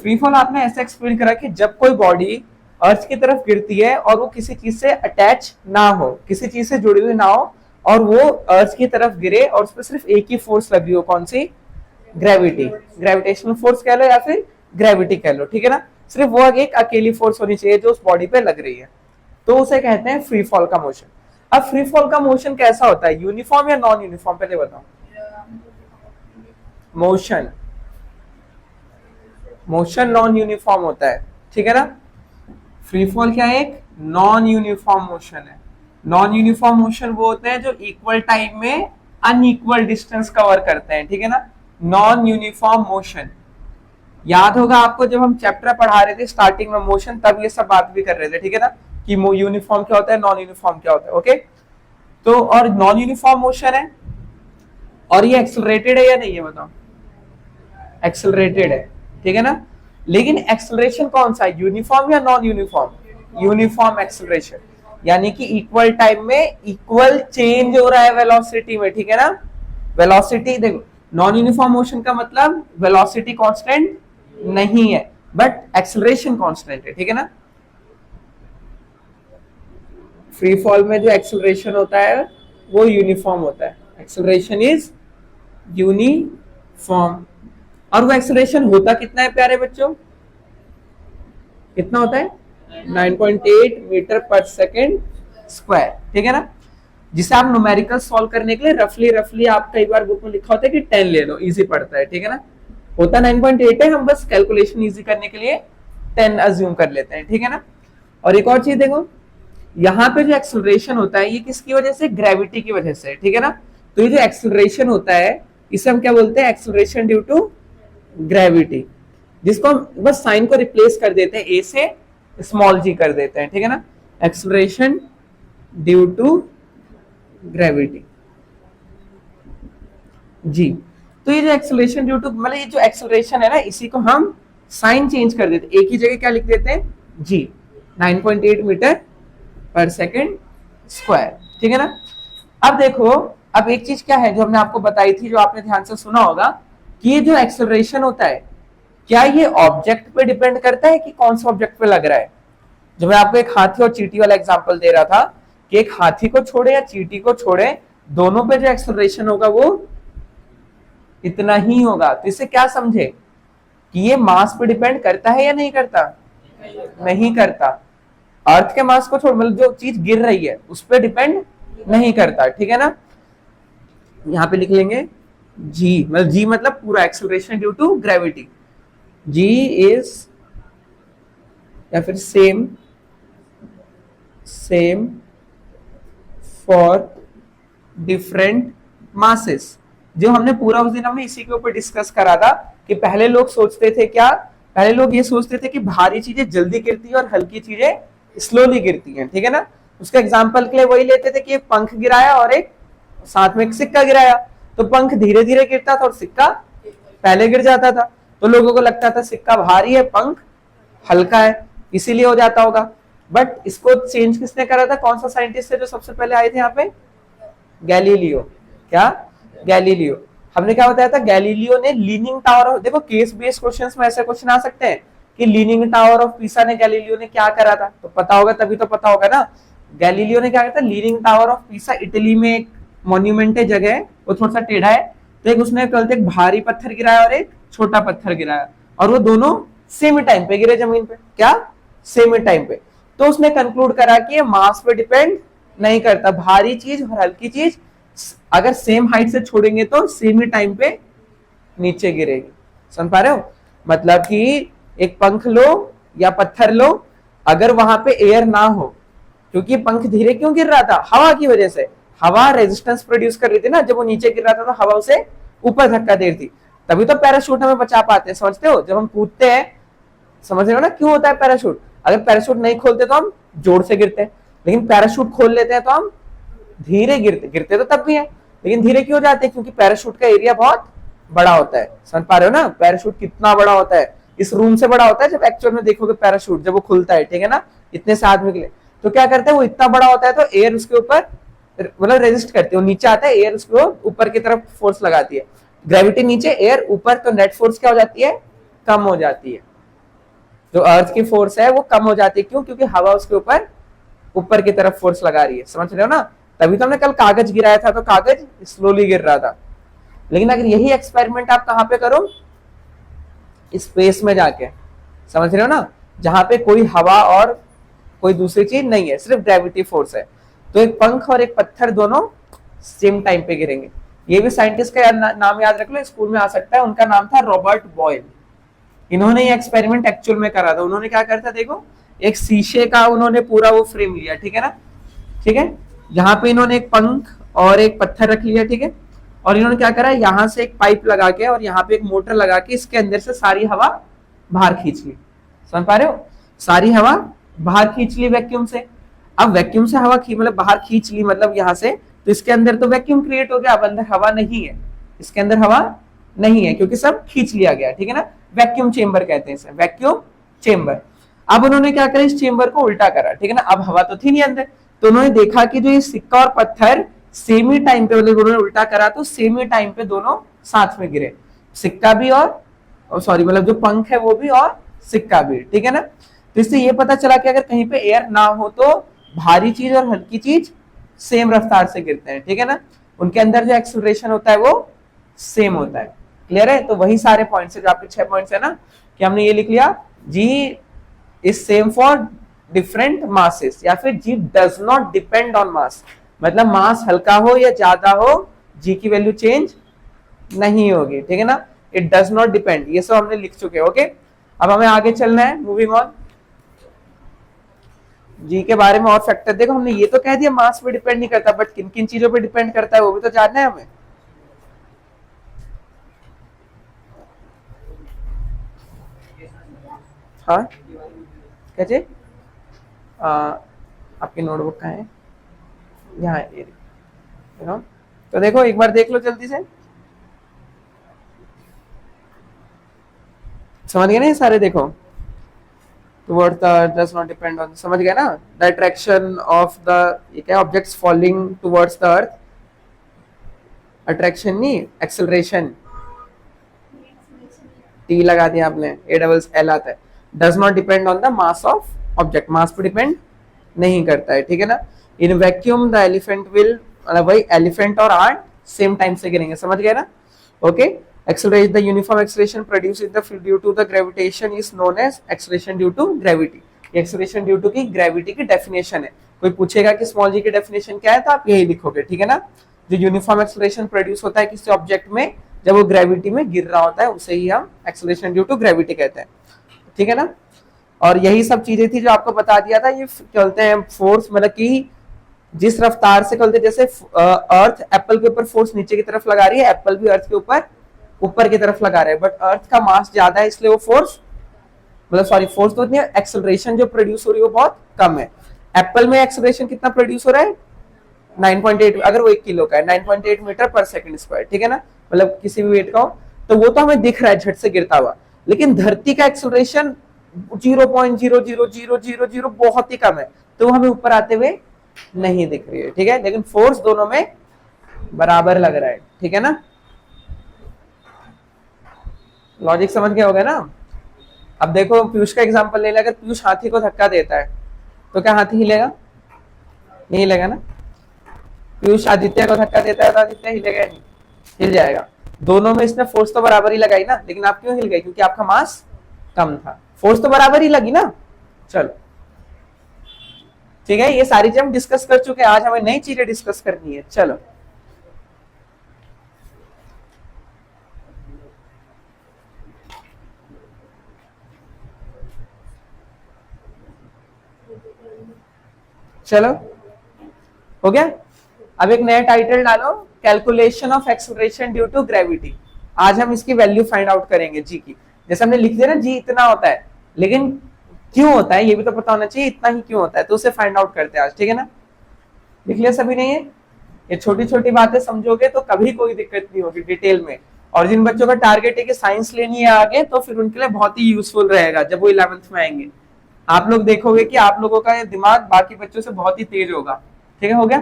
Free fall आपने ऐसा explain करा कि जब कोई बॉडी अर्थ की तरफ गिरती है और वो किसी चीज से अटैच ना हो, किसी चीज से जुड़ी हुई ना हो, और वो अर्थ की तरफ गिरे और उस पर सिर्फ एक ही फोर्स लगी हो, कौन सी? ग्रेविटी, ग्रेविटेशनल फोर्स कह लो या फिर ग्रेविटी कह लो, ठीक है ना। सिर्फ वो एक अकेली फोर्स होनी चाहिए जो उस बॉडी पे लग रही है, तो उसे कहते हैं फ्री फॉल का मोशन। अब फ्री फॉल का मोशन कैसा होता है, यूनिफॉर्म या नॉन यूनिफॉर्म, पहले बताओ। मोशन नॉन यूनिफॉर्म होता है, ठीक है ना। फ्री फॉल क्या है? एक नॉन यूनिफॉर्म मोशन है। नॉन यूनिफॉर्म मोशन वो होते हैं जो इक्वल टाइम में अनइक्वल डिस्टेंस कवर करते हैं, ठीक है ना। नॉन यूनिफॉर्म मोशन याद होगा आपको, जब हम चैप्टर पढ़ा रहे थे स्टार्टिंग में मोशन, तब ये सब बात भी कर रहे थे, ठीक है ना, कि यूनिफॉर्म क्या होता है, नॉन यूनिफॉर्म क्या होता है। ओके, तो और नॉन यूनिफॉर्म मोशन है, और ये एक्सेलरेटेड है या नहीं, ये बताओ। एक्सेलरेटेड है, ठीक है ना। लेकिन एक्सेलरेशन कौन सा है, यूनिफॉर्म या नॉन यूनिफॉर्म? यूनिफॉर्म एक्सेलरेशन, यानी कि इक्वल टाइम में इक्वल चेंज हो रहा है वेलोसिटी में, ठीक है ना। वेलोसिटी देखो, नॉन यूनिफॉर्म मोशन का मतलब वेलोसिटी कांस्टेंट नहीं है, बट एक्सेलरेशन कांस्टेंट है, ठीक है ना। फ्री फॉल में जो एक्सेलरेशन होता है वो यूनिफॉर्म होता है, एक्सेलरेशन इज यूनिफॉर्म। और वो एक्सेलरेशन होता कितना है प्यारे बच्चों, कितना होता है? 9.8 मीटर पर सेकेंड स्क्वायर, ठीक है ना। जिसे आप न्यूमेरिकल सॉल्व करने के लिए रफली आप कई बार बुक में लिखा होता है कि 10 ले लो, इजी पड़ता है, ठीक है ना। होता 9.8 है, हम बस कैलकुलेशन इजी करने के लिए 10 अज्यूम कर लेते हैं, ठीक है ना। और एक और चीज देखो, यहाँ पे जो एक्सेलरेशन होता है ये किसकी वजह से? ग्रेविटी की वजह से, ठीक है ना। तो ये जो एक्सेलरेशन होता है इसे हम क्या बोलते हैं? एक्सेलरेशन ड्यू टू ग्रेविटी, जिसको हम बस साइन को रिप्लेस कर देते हैं, ए से स्मॉल जी कर देते हैं, ठीक है ना। एक्सेलरेशन ड्यू टू ग्रेविटी जी। तो ये जो एक्सेलरेशन ड्यू टू, मतलब ये जो एक्सेलरेशन है ना, इसी को हम साइन चेंज कर देते, एक ही जगह क्या लिख देते हैं? जी, 9.8 मीटर पर सेकेंड स्क्वायर, ठीक है ना। अब देखो, अब एक चीज क्या है जो हमने आपको बताई थी, जो आपने ध्यान से सुना होगा, कि ये जो एक्सेलरेशन होता है क्या ये ऑब्जेक्ट पे डिपेंड करता है कि कौन सा ऑब्जेक्ट पे लग रहा है। जो मैं आपको एक हाथी और चींटी वाला एग्जांपल दे रहा था, कि एक हाथी को छोड़े या चींटी को छोड़े, दोनों पे जो एक्सेलरेशन होगा वो इतना ही होगा। तो इससे क्या समझे कि ये मास पे डिपेंड करता है या नहीं करता? नहीं करता। अर्थ के मास को छोड़, मतलब जो चीज गिर रही है उस पर डिपेंड नहीं करता, ठीक है ना। यहां पे लिख लेंगे जी, मतलब जी मतलब पूरा acceleration due to gravity. G is, या फिर सेम फॉर डिफरेंट मासेस। जो हमने पूरा उस दिन हमने इसी के ऊपर डिस्कस करा था कि पहले लोग सोचते थे क्या, पहले लोग ये सोचते थे कि भारी चीजें जल्दी गिरती है और हल्की चीजें स्लोली गिरती हैं, ठीक है ना। उसके एग्जांपल के लिए वही लेते थे कि एक पंख गिराया और एक साथ में एक सिक्का गिराया, तो पंख धीरे धीरे गिरता था और सिक्का पहले गिर जाता था। तो लोगों को लगता था सिक्का भारी है, पंख हल्का है, इसीलिए हो जाता होगा। बट इसको चेंज किसने करा था? कौन सा साइंटिस्ट है जो सबसे पहले आए थे यहाँ पे? गैलीलियो। क्या? गैलीलियो। हमने क्या बताया था? गैलीलियो ने लीनिंग टावर ऑफ, देखो केस बेस्ड क्वेश्चंस में ऐसे क्वेश्चन आ सकते हैं कि लीनिंग टावर ऑफ पीसा ने गैलीलियो ने क्या करा था, तो पता होगा, तभी तो पता होगा ना। गैलीलियो ने क्या करा था? Leaning tower of Pisa Italy में एक मॉन्यूमेंट है, जगह है, वो थोड़ा सा टेढ़ा है, तो एक उसने कल एक भारी पत्थर गिराया और एक छोटा पत्थर गिराया, और वो दोनों सेम टाइम पे गिरे जमीन पे। क्या? सेम टाइम पे। तो उसने कंक्लूड करा कि ये मास पे डिपेंड नहीं करता, भारी चीज और हल्की चीज अगर सेम हाइट से छोड़ेंगे तो सेम ही टाइम पे नीचे गिरेगी। समझ पा रहे हो? मतलब कि एक पंख लो या पत्थर लो, अगर वहां पे एयर ना हो, क्योंकि पंख धीरे क्यों गिर रहा था? हवा की वजह से। हवा रेजिस्टेंस प्रोड्यूस कर रही थी ना, जब वो नीचे गिर रहा था तो हवा उसे ऊपर धक्का दे रही थी, तभी तो पैराशूट हमें बचा पाते हैं। समझते हो? जब हम कूदते हैं, समझ रहे हो ना क्यों होता है पैराशूट? अगर पैराशूट नहीं खोलते तो हम जोर से गिरते हैं, लेकिन पैराशूट खोल लेते हैं तो हम धीरे गिरते तो तब भी है, लेकिन धीरे क्यों जाते हैं? क्योंकि पैराशूट का एरिया बहुत बड़ा होता है। समझ पा रहे हो ना? पैराशूट कितना बड़ा होता है, इस रूम से बड़ा होता है जब एक्चुअल में देखोगे पैराशूट जब वो खुलता है, ठीक है ना, इतने से आदमी के लिए। तो क्या करते हैं, वो इतना बड़ा होता है तो एयर उसके ऊपर मतलब रेजिस्ट करते हैं, नीचे आता है, एयर उसको ऊपर की तरफ फोर्स लगाती है, ग्रेविटी नीचे, एयर ऊपर, तो नेट फोर्स क्या हो जाती है? कम हो जाती है। जो अर्थ की फोर्स है वो कम हो जाती है। क्यों? क्योंकि हवा उसके ऊपर ऊपर की तरफ फोर्स लगा रही है। समझ रहे हो ना? तभी तो हमने कल कागज गिराया था, तो कागज स्लोली गिर रहा था। लेकिन अगर यही एक्सपेरिमेंट आप कहां पे करो? स्पेस में जाके, समझ रहे हो ना, जहां पे कोई हवा और कोई दूसरी चीज नहीं है, सिर्फ ग्रेविटी फोर्स है, तो एक पंख और एक पत्थर दोनों सेम टाइम पे गिरेंगे। ये भी साइंटिस्ट का नाम याद रख लो, स्कूल में आ सकता है। उनका नाम था रॉबर्ट बॉयल। इन्होंने ये एक्सपेरिमेंट एक्चुअल में करा था। उन्होंने क्या करता, देखो, एक शीशे का उन्होंने पूरा वो फ्रेम लिया, ठीक है ना, ठीक है, जहां पे इन्होंने एक पंख और एक पत्थर रख लिया, ठीक है, और इन्होंने क्या करा, यहां से एक पाइप लगा के और यहाँ पे एक मोटर लगा के इसके अंदर से सारी हवा बाहर खींच ली। समझ पा रहे हो? सारी हवा बाहर खींच ली वैक्यूम से। अब वैक्यूम से हवा मतलब बाहर खींच ली, मतलब यहां से, तो इसके अंदर तो वैक्यूम क्रिएट हो गया। अब अंदर हवा नहीं है, इसके अंदर हवा नहीं है, क्योंकि सब खींच लिया गया, ठीक है ना। वैक्यूम चेंबर कहते हैं इसे, वैक्यूम चेंबर। अब उन्होंने क्या करा, इस चेंबर को उल्टा करा, ठीक है ना। अब हवा तो थी नहीं अंदर, तो उन्होंने देखा कि जो ये सिक्का और पत्थर सेम ही टाइम पे, मतलब उन्होंने उल्टा करा तो सेम ही टाइम पे दोनों साथ में गिरे, सिक्का भी और सॉरी मतलब जो पंख है वो भी और सिक्का भी, ठीक है ना। तो इससे ये पता चला कि अगर कहीं पे एयर ना हो तो भारी चीज और हल्की चीज सेम रफ्तार से गिरते हैं, ठीक है ना। उनके अंदर जो एक्सेलरेशन होता है वो सेम होता है। क्लियर है? तो वही सारे पॉइंट्स है जो आपके 6 पॉइंट्स है ना, कि हमने ये लिख लिया, g is same for different masses, या फिर g does not depend on mass, मतलब मास हल्का हो या ज्यादा हो, जी की वैल्यू चेंज नहीं होगी, ठीक है ना। इट डज नॉट डिपेंड, ये सब हमने लिख चुके हैं। ओके, अब हमें आगे चलना है, मूविंग ऑन। जी के बारे में और फैक्टर देखो, हमने ये तो कह दिया मास पे डिपेंड नहीं करता, बट किन किन चीजों पे डिपेंड करता है वो भी तो जानना है हमें। हाँ कैसे? आपकी नोटबुक कहाँ है? यहाँ है, तो देखो एक बार देख लो जल्दी से, समझ गए ना ये सारे? देखो, towards the earth does not depend on, समझ गए ना, the attraction of the, ये क्या, objects falling towards the earth, attraction नहीं, acceleration, T लगा दिया आपने, A डबल L आता है, does not depend on the mass of object, mass पे डिपेंड नहीं करता है, ठीक है ना। in vacuum the elephant will, मतलब वही एलिफेंट और आंट सेम टाइम से गिरेंगे, समझ गए ना। Okay, acceleration, the uniform acceleration produced in the field due to the gravitation is known as acceleration due to gravity। ये acceleration due to की gravity की डेफिनेशन है। कोई पूछेगा कि स्मॉल जी की डेफिनेशन क्या है, तो आप यही लिखोगे, ठीक है ना। जो यूनिफॉर्म एक्सेलरेशन प्रोड्यूस होता है किसी ऑब्जेक्ट में जब वो ग्रेविटी में गिर रहा होता है, उसे ही हम एक्सेलरेशन ड्यू टू ग्रेविटी कहते हैं, ठीक है ना। और यही सब चीजें थी जो आपको बता दिया था। ये चलते हैं फोर्स, मतलब कि जिस रफ्तार से चलते, जैसे अर्थ एप्पल के ऊपर फोर्स नीचे की तरफ लगा रही है, एप्पल भी अर्थ के ऊपर ऊपर की तरफ लगा रहे हैं, बट अर्थ का मास ज्यादा है इसलिए वो फोर्स, मतलब सॉरी फोर्स तो नहीं, एक्सेलरेशन जो प्रोड्यूस हो रही है वो बहुत कम है। एप्पल में एक्सेलरेशन कितना प्रोड्यूस हो रहा है? 9.8, अगर वो 1 किलो का है 9.8 मीटर पर सेकंड स्क्वायर, ठीक है ना, मतलब किसी भी वेट का हो, तो वो तो हमें दिख रहा है झट से गिरता हुआ। लेकिन धरती का एक्सेलरेशन 0.00000 बहुत ही कम है, तो वो हमें ऊपर आते हुए नहीं दिख रही है, ठीक है। लेकिन फोर्स दोनों में बराबर लग रहा है, ठीक है ना। लॉजिक समझ गए होगा ना। अब देखो पीयूष का एग्जांपल ले ले, अगर पीयूष हाथी को धक्का देता है तो क्या हाथी हिलेगा? नहीं हिलेगा ना। पीयूष आदित्य को धक्का देता है तो आदित्य हिलेगा नहीं, हिल जाएगा। दोनों में इसने फोर्स तो बराबर ही लगाई ना, लेकिन आप क्यों हिल गए? क्योंकि आपका मास कम था, फोर्स तो बराबर ही लगी ना। चलो ठीक है, ये सारी चीजें हम डिस्कस कर चुके हैं, आज हमें नई चीजें डिस्कस करनी है। चलो चलो हो गया। अब एक नया टाइटल डालो, calculation of acceleration due to gravity. आज हम इसकी वैल्यू फाइंड आउट करेंगे जी की। जैसे हमने लिख दिया ना जी इतना होता है, लेकिन क्यों होता है ये भी तो पता होना चाहिए, इतना ही क्यों होता है, तो उसे फाइंड आउट करते हैं आज, ठीक है ना। लिख लिया सभी ने? ये छोटी छोटी बातें समझोगे तो कभी कोई दिक्कत नहीं होगी डिटेल में। और जिन बच्चों का टारगेट है कि साइंस लेनी है आगे, तो फिर उनके लिए बहुत ही यूजफुल रहेगा जब वो 11th में आएंगे। आप लोग देखोगे कि आप लोगों का दिमाग बाकी बच्चों से बहुत ही तेज होगा, ठीक है। हो गया।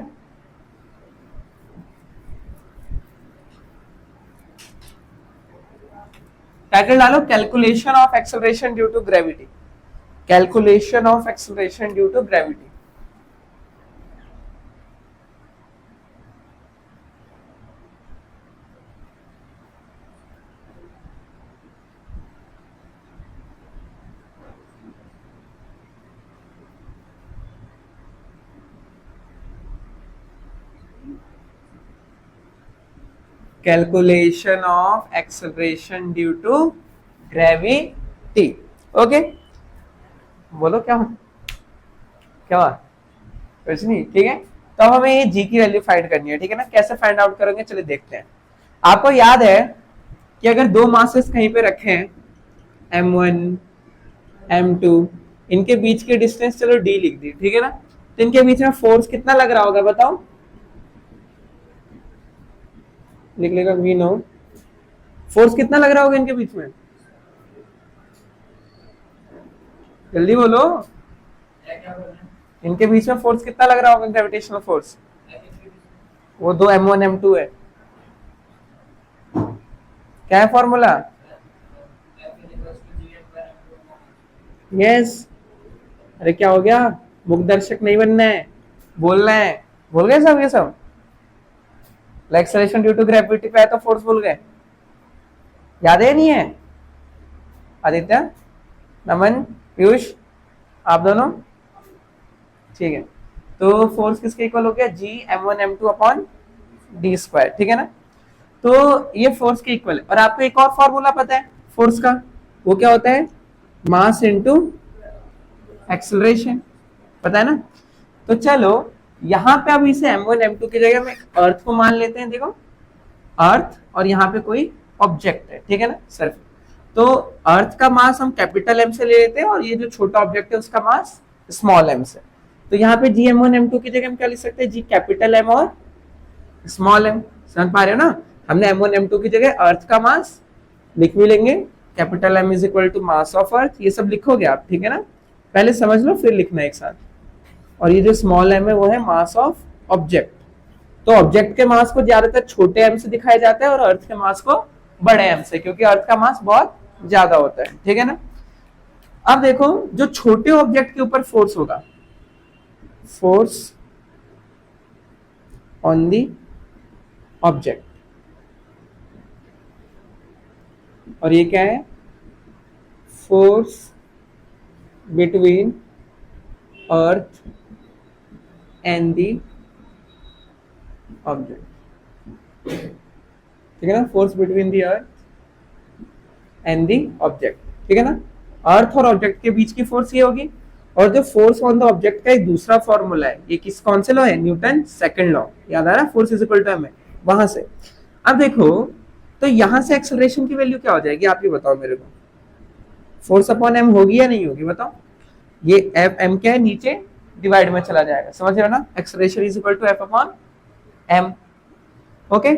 टाइटल डालो, calculation of acceleration due to gravity. Calculation of acceleration due to gravity. Calculation of acceleration due to gravity. Okay, बोलो क्या क्या कुछ नहीं, ठीक है। तो हमें ये जी की वैल्यू फाइंड करनी है, ठीक है ना। कैसे फाइंड आउट करेंगे, चलिए देखते हैं। आपको याद है कि अगर दो मासेस कहीं पे रखे हैं m1 m2, इनके बीच की डिस्टेंस चलो d लिख दी, ठीक है ना। तो इनके बीच में फोर्स कितना लग रहा होगा बताओ, लिख लेगा वी नो। फोर्स कितना लग रहा होगा इनके बीच में, जल्दी बोलो। इनके बीच में फोर्स कितना लग रहा होगा, ग्रेविटेशनल फोर्स? वो दो m1 m2 है। क्या है फॉर्मूला? यस। अरे क्या हो गया, मुख दर्शक नहीं बनना है, बोलना है। भूल गए सब ये सब? एक्सेलरेशन ड्यू टू ग्रेविटी पे है तो फोर्स भूल गए, याद है नहीं है? आदित्य, नमन, पीयूष, आप दोनों, ठीक है। तो फोर्स किसके इक्वल हो गया, जी m1 m2 upon D square, ठीक है ना। तो ये फोर्स के इक्वल है। और आपको एक और फॉर्मूला पता है फोर्स का, वो क्या होता है, मास इनटू एक्सेलरेशन, पता है ना। तो चलो यहाँ पे अब इसे m1 m2 की जगह में अर्थ को मान लेते हैं। देखो अर्थ और यहाँ पे कोई ऑब्जेक्ट है, ठीक है ना, सिर्फ। तो अर्थ का मास हम कैपिटल एम से ले लेते हैं और ये जो छोटा ऑब्जेक्ट है उसका मास स्मॉल एम से। तो यहाँ पे जी m1 m2 की जगह हम क्या लिख सकते हैं, जी कैपिटल एम और स्मॉल एम। समझ पा रहे हो ना, हमने m1 m2 की जगह अर्थ का मास लिख भी लेंगे, capital M is equal to mass of earth, ये सब लिखोगे आप, ठीक है ना। पहले समझ लो फिर लिखना एक साथ। और ये जो स्मॉल एम है वो है मास ऑफ ऑब्जेक्ट। तो ऑब्जेक्ट के मास को ज्यादातर छोटे एम से दिखाया जाता है और अर्थ के मास को बड़े एम से, क्योंकि अर्थ का मास बहुत ज्यादा होता है, ठीक है ना। अब देखो जो छोटे ऑब्जेक्ट के ऊपर फोर्स होगा, फोर्स ऑन दी ऑब्जेक्ट, और ये क्या है, force between earth and the object, ठीक है ना। Force between the earth and the object, ठीक है ना। अर्थ और ऑब्जेक्ट के बीच की फोर्स ये होगी। और जो फोर्स ऑन द ऑब्जेक्ट का एक दूसरा फॉर्मूला है, ये किस कौन से लॉ है, न्यूटन सेकंड लॉ, याद आ रहा है, force is equal to M है, वहां से। अब देखो तो यहां से एक्सेलरेशन की वैल्यू क्या हो जाएगी, आप ये बताओ मेरे को। फोर्स अपॉन एम होगी या नहीं होगी बताओ। ये एफ एम क्या है, नीचे डिवाइड में चला जाएगा, समझ रहे हो ना। Acceleration is equal to F upon M. Okay,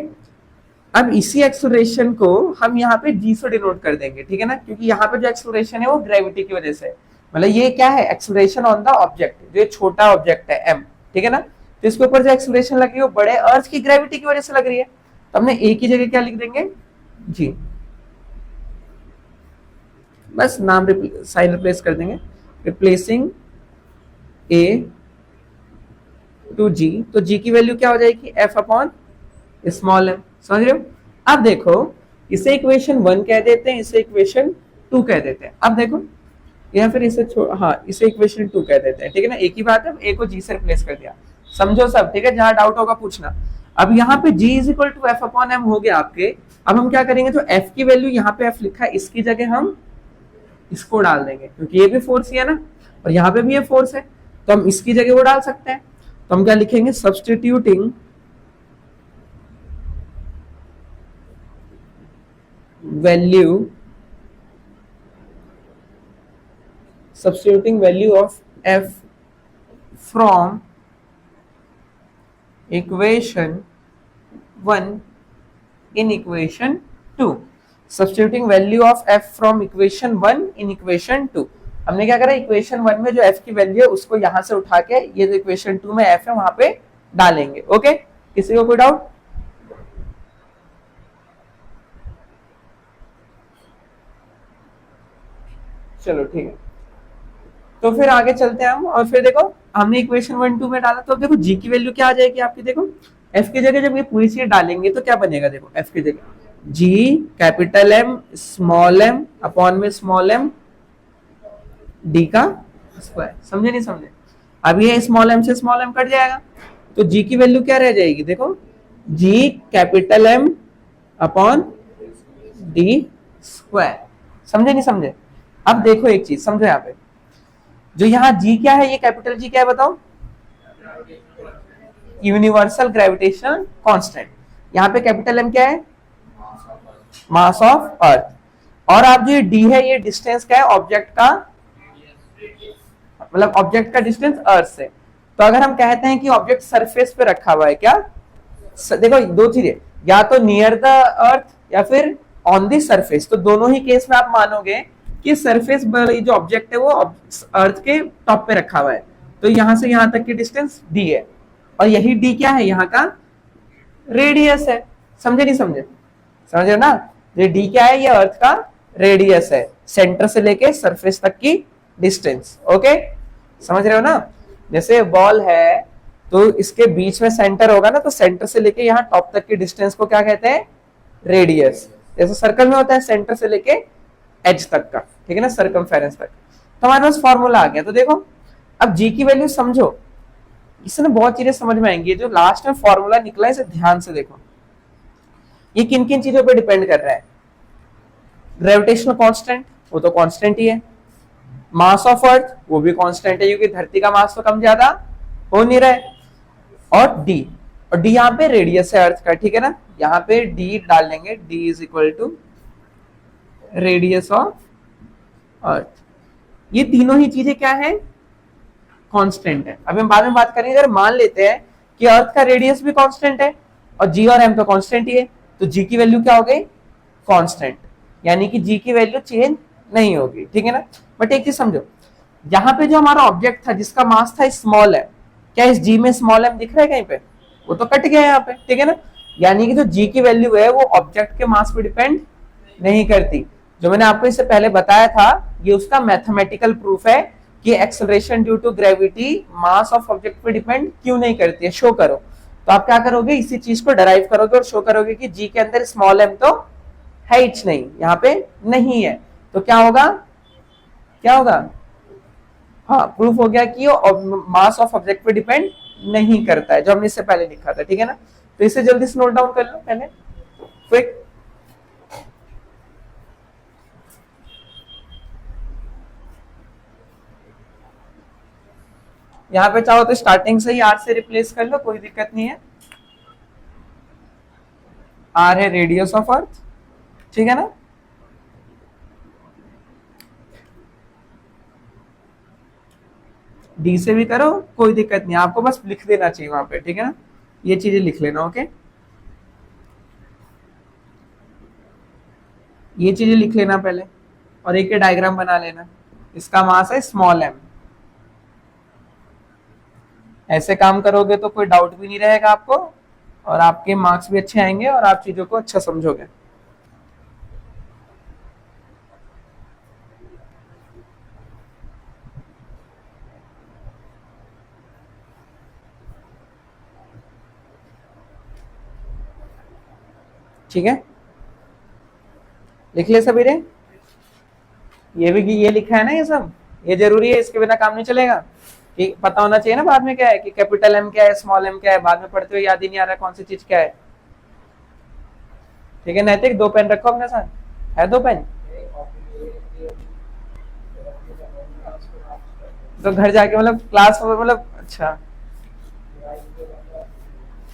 अब इसी एक्सेलरेशन को हम यहाँ पे जी से डिनोट कर देंगे, ठीक है ना, क्योंकि यहाँ पे जो एक्सेलरेशन है वो ग्रेविटी की वजह से, मतलब ये क्या है, एक्सेलरेशन ऑन द ऑब्जेक्ट, जो छोटा ऑब्जेक्ट है एम, ठीक है ना। तो इसके ऊपर जो एक्सेलरेशन लग रही है वो बड़े अर्थ की ग्रेविटी की वजह से लग रही है। तो हमने ए की जगह क्या लिख देंगे, जी, बस नाम साइन रिप्लेस कर देंगे, रिप्लेसिंग ए टू जी। तो जी की वैल्यू क्या हो जाएगी, एफ अपॉन स्मॉल एम, समझ रहे हो। अब देखो इसे इक्वेशन 1 कह देते हैं, इसे इक्वेशन 2 कह देते हैं। अब देखो या फिर इसे हाँ इसे इक्वेशन 2 कह देते हैं, ठीक है ना। एक ही बात है, ए को जी से रिप्लेस कर दिया, समझो सब, ठीक है। जहां डाउट होगा पूछना। अब यहाँ पे g is equal to F upon m हो गया आपके। अब हम क्या करेंगे, तो एफ की वैल्यू यहाँ पे एफ लिखा है, इसकी जगह हम इसको डाल देंगे, क्योंकि ये भी फोर्स ही है ना और यहाँ पे भी ये फोर्स है, तो हम इसकी जगह वो डाल सकते हैं। तो हम क्या लिखेंगे, substituting value of f from equation 1 in equation 2, substituting value of f from equation 1 in equation 2। हमने क्या करा, इक्वेशन 1 में जो f की वैल्यू है उसको यहां से उठा के ये जो इक्वेशन 2 में f है वहां पे डालेंगे। ओके, किसी को कोई डाउट? चलो ठीक है। तो फिर आगे चलते हैं हम, और फिर देखो हमने इक्वेशन 1 2 में डाला, तो अब देखो जी की वैल्यू क्या आ जाएगी आपकी, देखो एफ की जगह जब ये पूरी चीज डालेंगे तो क्या बनेगा, देखो एफ की जगह G capital M small M upon में स्मॉल एम डी का स्क्वायर। समझे नहीं समझे? अब ये स्मॉल एम से स्मॉल एम कट जाएगा, तो जी की वैल्यू क्या रह जाएगी, देखो G capital M upon D square. समझे नहीं समझे? अब देखो एक चीज समझो, यहाँ पे जो यहाँ जी क्या है, ये कैपिटल जी क्या है बताओ, यूनिवर्सल ग्रेविटेशनल कांस्टेंट। यहाँ पे कैपिटल एम क्या है, मास ऑफ अर्थ। और आप जो ये डी है, ये डिस्टेंस क्या है ऑब्जेक्ट का, मतलब ऑब्जेक्ट का डिस्टेंस अर्थ से। तो अगर हम कहते हैं कि ऑब्जेक्ट सरफेस पे रखा हुआ है क्या, देखो दो चीजें, या तो नियर द अर्थ या फिर ऑन द सरफेस, तो दोनों ही केस में आप मानोगे कि सरफेस जो ऑब्जेक्ट है वो अर्थ के टॉप पे रखा हुआ है, तो यहां से यहां तक की डिस्टेंस डी है, और यही डी क्या है, यहाँ का रेडियस है। समझे नहीं समझे? समझ रहे हो ना? ये डी क्या है, ये अर्थ का रेडियस है, सेंटर से लेके सरफेस तक की डिस्टेंस। ओके, समझ रहे हो ना? जैसे बॉल है तो इसके बीच में सेंटर होगा ना, तो सेंटर से लेके यहाँ टॉप तक की डिस्टेंस को क्या कहते हैं, रेडियस। जैसे सर्कल में होता है सेंटर से लेके एज तक का, ठीक है ना, सर्कमफेरेंस तक। तो हमारे पास फॉर्मूला आ गया। तो देखो अब जी की वैल्यू समझो, इससे ना बहुत चीजें समझ में आएंगी। जो लास्ट में फॉर्मूला निकला है इसे ध्यान से देखो, ये किन किन चीजों पे डिपेंड कर रहा है। ग्रेविटेशनल कांस्टेंट, वो तो कांस्टेंट ही है। मास ऑफ अर्थ, वो भी कांस्टेंट है क्योंकि धरती का मास तो कम ज्यादा हो नहीं रहा है। और डी, और डी यहाँ पे रेडियस है अर्थ का, ठीक है ना, यहाँ पे डी डाल लेंगे, D is equal to radius of earth. ये तीनों ही चीजें क्या है, कांस्टेंट है। अभी हम बाद में बात करेंगे, अगर मान लेते हैं कि अर्थ का रेडियस भी कांस्टेंट है और जी और एम तो कांस्टेंट ही है, तो जी की वैल्यू क्या हो गई, कांस्टेंट, यानी कि जी की वैल्यू चेंज नहीं होगी, ठीक है ना। बट एक चीज समझो, यहाँ पे जो हमारा ऑब्जेक्ट था जिसका मास था स्मॉल एम, क्या इस जी में स्मॉल एम दिख रहा है कहीं पे, वो तो कट गया यहाँ पे, ठीक है ना। यानी कि जो जी की वैल्यू है वो ऑब्जेक्ट के मास पे डिपेंड नहीं करती। जो मैंने आपको इससे पहले बताया था, ये उसका मैथमेटिकल प्रूफ है कि acceleration due to gravity mass of object पे डिपेंड क्यों नहीं करती है। शो करो, तो आप क्या करोगे, इसी चीज को डराइव करोगे और शो करोगे कि जी के अंदर स्मॉल एम तो है ही नहीं, यहाँ पे नहीं है, तो क्या होगा, क्या होगा, हाँ प्रूफ हो गया कि मास ऑफ ऑब्जेक्ट पे डिपेंड नहीं करता है, जो हमने इससे पहले लिखा था, ठीक है ना। तो इसे जल्दी से नोट डाउन कर लो पहले क्विक। यहाँ पे चाहो तो स्टार्टिंग से ही आर से रिप्लेस कर लो, कोई दिक्कत नहीं है। आर है रेडियस ऑफ अर्थ, ठीक है ना। डी से भी करो कोई दिक्कत नहीं, आपको बस लिख देना चाहिए वहां पे, ठीक है ना, ये चीजें लिख लेना। ओके, ये चीजें लिख लेना पहले, और एक डायग्राम बना लेना। इसका मास है स्मॉल एम, ऐसे काम करोगे तो कोई डाउट भी नहीं रहेगा आपको, और आपके मार्क्स भी अच्छे आएंगे और आप चीजों को अच्छा समझोगे। ठीक है, लिख ले सभी रे, ये भी ये लिखा है ना, ये सब ये जरूरी है, इसके बिना काम नहीं चलेगा। कि पता होना चाहिए ना बाद में क्या है, कि कैपिटल एम क्या है, स्मॉल एम क्या है, बाद में पढ़ते हुए याद ही नहीं आ रहा कौन सी चीज क्या है। ठीक है नैतिक, 2 पेन रखो अपने साथ, है 2 पेन, तो घर जाके मतलब क्लास मतलब अच्छा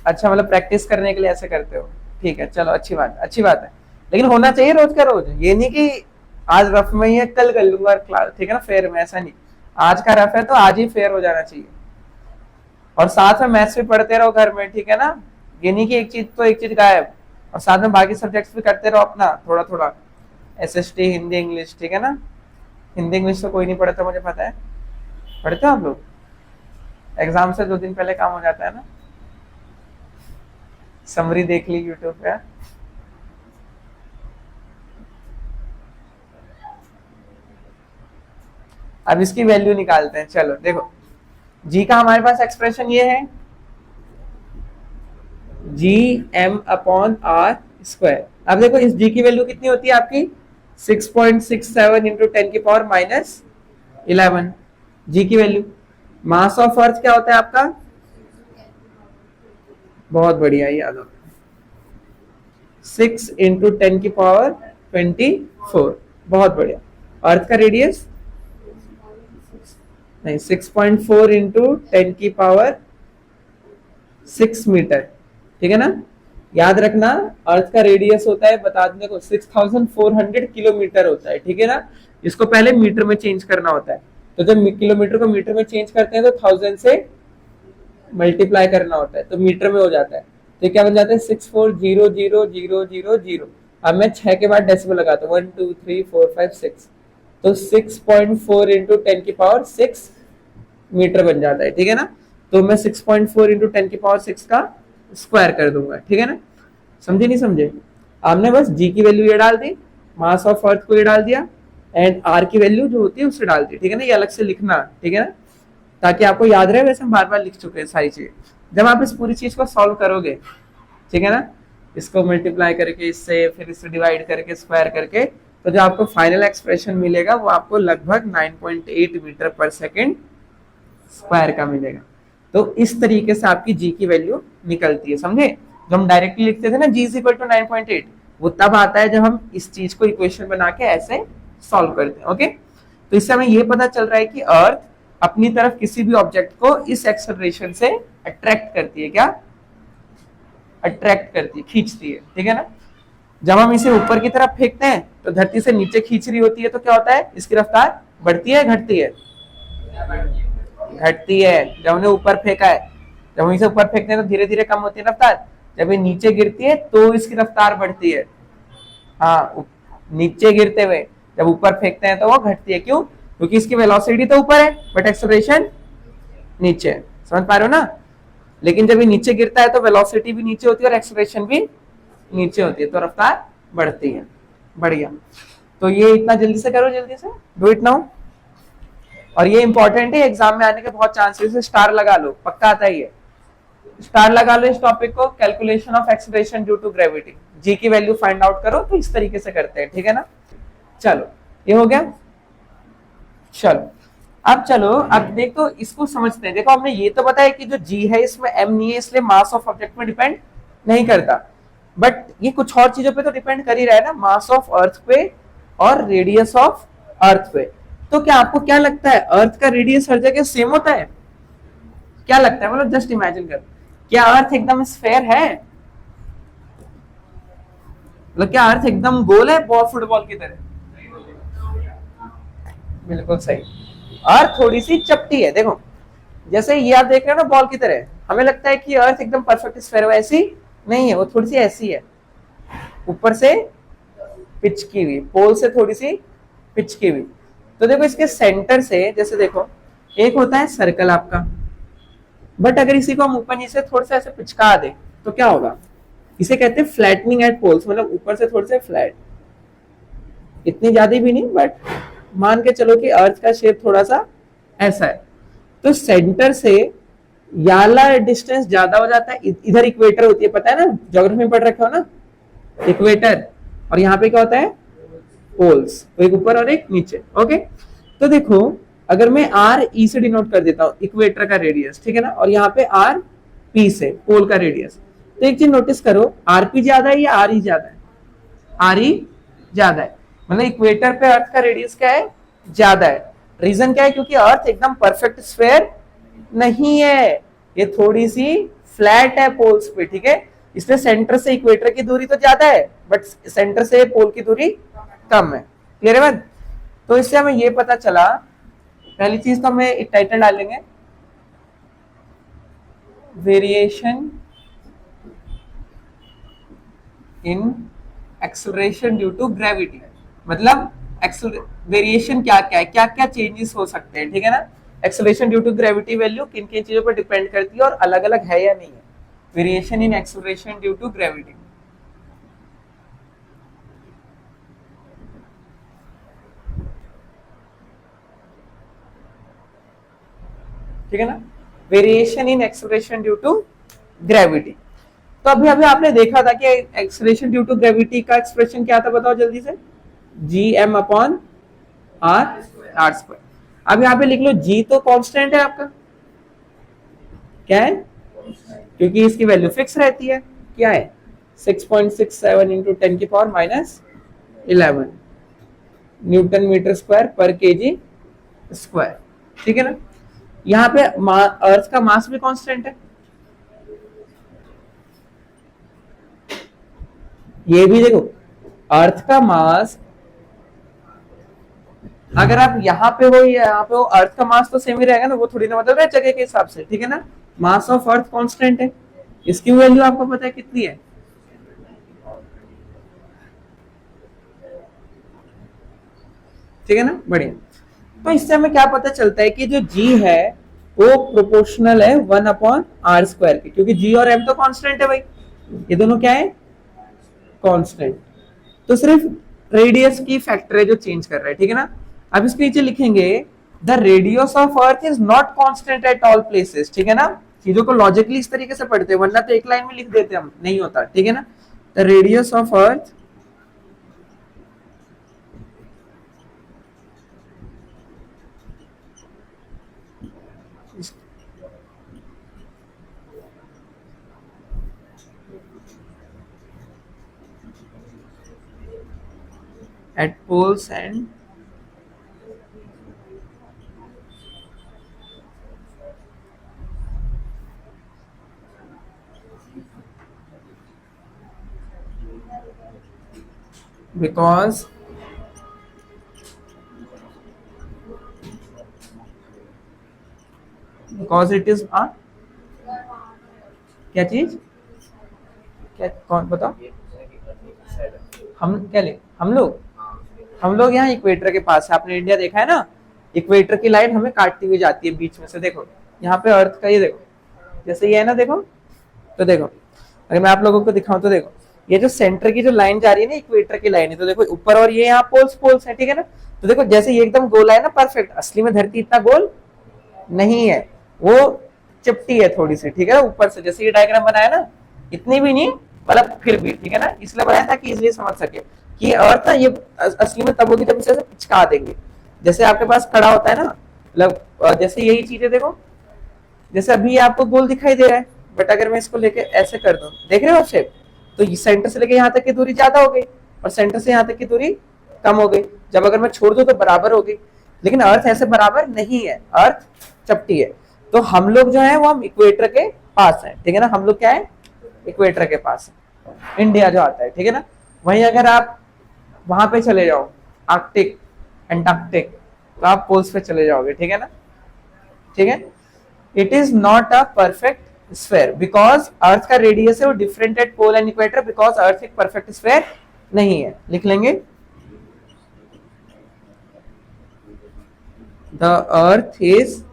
अच्छा, मतलब प्रैक्टिस करने के लिए ऐसे करते हो, ठीक है चलो अच्छी बात, अच्छी बात है। लेकिन होना चाहिए रोज का रोज, ये नहीं कि आज रफ में ही है कल कर लूंगा क्लास, ठीक है ना, फेयर में, ऐसा नहीं। आज का रफ है तो आज ही फेयर हो जाना चाहिए, और साथ में मैथ्स भी पढ़ते रहो घर में, ठीक है ना। ये नहीं कि एक चीज तो एक चीज गायब, और साथ में बाकी सब्जेक्ट्स भी करते रहो अपना थोड़ा थोड़ा, एसएसटी हिंदी इंग्लिश, ठीक है ना। हिंदी इंग्लिश तो कोई नहीं पढ़ता मुझे पता है, पढ़ते हो आप लोग, एग्जाम से 2 दिन पहले काम हो जाता है ना। समरी देख ली यूट्यूब पे। अब इसकी वैल्यू निकालते हैं। चलो देखो, जी का हमारे पास एक्सप्रेशन ये है, G M upon R square. अब देखो इस जी की वैल्यू कितनी होती है आपकी, 6.67 इंटू 10⁻11 जी की वैल्यू। मास ऑफ अर्थ क्या होता है आपका, बहुत बढ़िया, याद हो, 6 इंटू 10⁻24, बहुत बढ़िया। अर्थ का रेडियस नहीं, 6.4 इंटू 10⁻6 मीटर, ठीक है ना। याद रखना अर्थ का रेडियस होता है, बता देने को 6400 किलोमीटर होता है, ठीक है ना। इसको पहले मीटर में चेंज करना होता है, तो जब किलोमीटर को मीटर में चेंज करते हैं तो 1000 से मल्टीप्लाई करना होता है, तो मीटर में हो जाता है। तो क्या बन जाता है, 64000000। अब मैं 6 के बाद डेसिमल लगाता हूँ, 1 2 3 4 5 6, तो 6.4 इंटू 10⁻6 मीटर बन जाता है, ठीक है ना। तो मैं 6.4 इंटू 10⁻6 का स्क्वायर कर दूंगा, ठीक है ना। समझे नहीं समझे, आपने बस जी की वैल्यू ये डाल दी, मास ऑफ अर्थ को ये डाल दिया, एंड आर की वैल्यू जो होती है उसे डाल दी, ठीक है ना। ये अलग से लिखना, ठीक है ना, ताकि आपको याद रहे। वैसे हम बार बार लिख चुके हैं सारी चीजें। जब आप इस पूरी चीज को सॉल्व करोगे, ठीक है ना, इसको मल्टीप्लाई करके इससे, फिर इससे डिवाइड करके, स्क्वायर करके, तो जो आपको फाइनल एक्सप्रेशन मिलेगा वो आपको लगभग 9.8 मीटर पर सेकेंड स्क्वायर का मिलेगा। तो इस तरीके से आपकी जी की वैल्यू निकलती है, समझे। जो हम डायरेक्टली लिखते थे ना जी इज इक्वल टू 9.8, वो तब आता है जब हम इस चीज को इक्वेशन बना के ऐसे सॉल्व करते हैं, ओके। तो इससे हमें ये पता चल रहा है कि अर्थ अपनी तरफ किसी भी ऑब्जेक्ट को इस एक्सेलरेशन से अट्रैक्ट करती है, क्या अट्रैक्ट करती है, खींचती है, ठीक है ना। जब हम इसे ऊपर की तरफ फेंकते हैं तो धरती से नीचे खींच रही होती है, तो क्या होता है, इसकी रफ्तार बढ़ती है घटती है, घटती है। जब हमने ऊपर फेंका है, जब हम इसे ऊपर फेंकते हैं तो धीरे धीरे कम होती है रफ्तार, जब ये नीचे गिरती है तो इसकी रफ्तार बढ़ती है। हाँ, नीचे गिरते हुए जब ऊपर फेंकते हैं तो वो घटती है, क्यों, क्योंकि इसकी वेलोसिटी तो ऊपर है बट एक्सेलरेशन नीचे है, समझ पा रहे हो ना। लेकिन जब ये नीचे गिरता है तो वेलोसिटी भी नीचे होती है और एक्सेलरेशन भी नीचे होती है, तो रफ्तार बढ़ती है। बढ़िया, तो ये इतना जल्दी से करो, जल्दी से डू इट नाउ। और ये इंपॉर्टेंट है, एग्जाम में आने के बहुत चांसेस है, स्टार लगा लो, पक्का आता ही है, स्टार लगा लो इस टॉपिक को। Calculation of acceleration due to gravity, g की वैल्यू फाइंड आउट करो, तो इस तरीके से करते हैं, ठीक है ना। चलो ये हो गया। चलो अब चलो, अब देखो इसको समझते हैं। देखो हमने ये तो बताया कि जो जी है इसमें एम नहीं है, इसलिए मास ऑफ ऑब्जेक्ट में डिपेंड नहीं करता, बट ये कुछ और चीजों पे तो डिपेंड कर ही रहा है ना, मास ऑफ अर्थ पे और रेडियस ऑफ अर्थ पे। तो क्या आपको क्या लगता है, अर्थ का रेडियस हर जगह सेम होता है, क्या लगता है, मतलब जस्ट इमेजिन कर, क्या अर्थ एकदम स्फेयर है, मतलब क्या अर्थ एकदम गोल है बॉल फुटबॉल की तरह, बिल्कुल सही। अर्थ थोड़ी सी चपटी है, देखो जैसे ये आप देख रहे हो ना बॉल की तरह, हमें लगता है कि अर्थ एकदम परफेक्ट स्फेयर है, ऐसी नहीं है, वो थोड़ी सी ऐसी है, ऊपर से पिचकी हुई, पोल से थोड़ी सी पिचकी हुई। तो देखो इसके सेंटर से, जैसे देखो एक होता है सर्कल आपका, बट अगर इसी को हम ऊपर नीचे थोड़ा सा ऐसे पिचका दे तो क्या होगा, इसे कहते हैं फ्लैटनिंग एट पोल्स, मतलब ऊपर से थोड़े से फ्लैट, इतनी ज्यादा भी नहीं, बट मान के चलो कि अर्थ का शेप थोड़ा सा ऐसा है। तो सेंटर से याला डिस्टेंस ज्यादा हो जाता है, इधर इक्वेटर होती है, पता है ना, ज्योग्राफी में पढ़ रखे हो ना, इक्वेटर, और यहाँ पे क्या होता है, पोल्स, तो एक ऊपर और एक नीचे, ओके। तो देखो अगर मैं आर ई से डिनोट कर देता हूँ इक्वेटर का रेडियस, ठीक है ना, और यहाँ पे आर पी से पोल का रेडियस, तो एक चीज नोटिस करो, आर पी ज्यादा है या आर ई ज्यादा है, आर ई ज्यादा है, मतलब इक्वेटर पे अर्थ का रेडियस क्या है, ज्यादा है। रीजन क्या है, क्योंकि अर्थ एकदम परफेक्ट स्फेयर नहीं है, ये थोड़ी सी फ्लैट है पोल्स पे, ठीक है, इसलिए सेंटर से इक्वेटर की दूरी तो ज्यादा है बट सेंटर से पोल की दूरी कम है। क्लियर है बात। तो इससे हमें ये पता चला, पहली चीज तो हमें एक टाइटल डालेंगे, variation in acceleration due to gravity, मतलब वेरिएशन क्या क्या है, क्या क्या चेंजेस हो सकते हैं, ठीक है ना। Acceleration due to gravity value किन किन चीजों पर डिपेंड करती है और अलग अलग है या नहीं है। Variation in acceleration due to gravity, ठीक है ना, variation in acceleration due to gravity. तो अभी अभी आपने देखा था कि एक्सेलरेशन ड्यू टू ग्रेविटी का एक्सप्रेशन क्या था, बताओ जल्दी से, G M upon R, R square. अब यहाँ पे लिख लो, जी तो कांस्टेंट है आपका, क्या है, क्योंकि इसकी वैल्यू फिक्स रहती है, क्या है 6.67 इंटू 10 की power minus 11 newton metre square पर केजी स्क्वायर, ठीक है ना। यहाँ पे अर्थ का मास भी कांस्टेंट है, ये भी देखो, अर्थ का मास अगर आप यहाँ पे हो या यहाँ पे हो, अर्थ का मास तो सेम ही रहेगा ना, वो थोड़ी ना बदल रहा है जगह के हिसाब से, ठीक है ना। मास ऑफ अर्थ कांस्टेंट है, इसकी वैल्यू आपको पता है कितनी है, ठीक है ना, बढ़िया। तो इससे हमें क्या पता चलता है कि जो g है वो प्रोपोर्शनल है 1/r स्क्वायर की, क्योंकि g और m तो कांस्टेंट है भाई, ये दोनों क्या है, कांस्टेंट। तो सिर्फ रेडियस की फैक्टर है जो चेंज कर रहा है, ठीक है ना। अब इसके नीचे लिखेंगे the radius of earth is not constant at all places, ठीक है ना। चीजों को लॉजिकली इस तरीके से पढ़ते हैं, वरना तो एक लाइन में लिख देते हम, नहीं होता, ठीक है ना। The radius of earth at poles and because it is a क्या चीज, क्या, कौन बताओ, हम क्या ले, हम लोग यहाँ इक्वेटर के पास है, आपने इंडिया देखा है ना, इक्वेटर की लाइन हमें काटती हुई जाती है बीच में से, देखो यहाँ पे अर्थ का ये देखो, जैसे ये है ना, देखो, तो देखो अगर मैं आप लोगों को दिखाऊं तो देखो, ये जो सेंटर की जो लाइन जा रही है ना, इक्वेटर की लाइन है, तो देखो ऊपर और ये यहाँ पोल्स पोल्स है, ठीक है ना। तो देखो जैसे ये एकदम गोला है ना, परफेक्ट, असली में धरती इतना गोल नहीं है, वो चिपटी है थोड़ी सी, ठीक है ना, ऊपर से, जैसे ये डायग्राम बनाया ना, इतनी भी नहीं, मतलब फिर भी, ठीक है ना, इसलिए बनाया था कि इजिली समझ सके कि अर्थ ना ये असली में तब होगी जब इसे पिचका देंगे, जैसे आपके पास कड़ा होता है ना, मतलब जैसे यही चीजें देखो, जैसे अभी आपको गोल दिखाई दे रहा है, बट अगर मैं इसको लेके ऐसे कर दूं, देख रहे हो आप शेप, तो सेंटर से लेके यहाँ तक की दूरी ज्यादा हो गई और सेंटर से यहाँ तक की दूरी कम हो गई, जब अगर मैं छोड़ दूं तो बराबर हो गई, लेकिन अर्थ ऐसे बराबर नहीं है, अर्थ चपटी है। तो हम लोग जो है वो हम इक्वेटर के पास है, ठीक है ना, हम लोग क्या है, इक्वेटर के पास है, इंडिया जो आता है, ठीक है ना। वहीं अगर आप वहां पे चले जाओ, आर्कटिक, एंटार्क्टिक, तो आप पोल्स पे चले जाओगे, ठीक है ना, ठीक है। It is not a perfect sphere because earth का रेडियस है वो different at pole and equator, because earth एक परफेक्ट स्फेयर नहीं है, लिख लेंगे the earth is